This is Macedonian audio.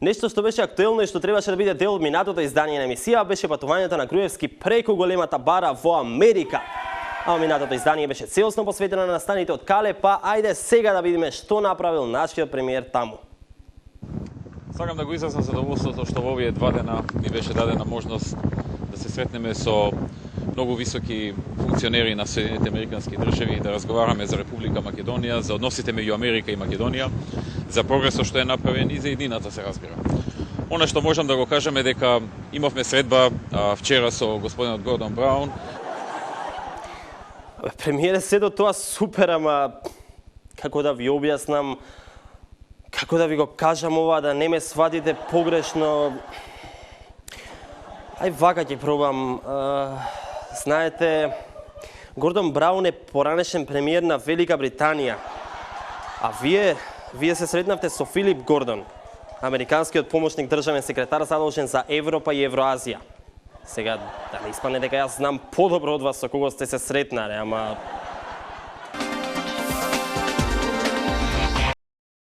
Нешто што беше актуелно и што требаше да биде дел од минатото издание на емисија беше патувањето на Груевски преку големата бара во Америка. А минатото издание беше целосно посветено на настаните од Кале, па ајде сега да видиме што направил нашиот премиер таму. Сакам да го изразам задоволството што во овие 2 дена ми беше дадена можност да се сретнеме со многу високи функционери на Соединените Американски држави и да разговараме за Република Македонија, за односите меѓу Америка и Македонија, за прогресот што е направен и за едината се разбира. Она што можам да го кажам е дека имавме средба вчера со господинот Гордон Браун. Премиере, се до тоа супер, ама како да ви објаснам, како да ви го кажам ова, да не ме сватите погрешно. Ај вака ќе пробам. Знаете, Гордон Браун е поранешен премиер на Велика Британија. А вие се сретнавте со Филип Гордон, американскиот помошник државен секретар задолжен за Европа и Евроазија. Сега, да не испадне дека јас знам подобро од вас со кого сте се сретнале, ама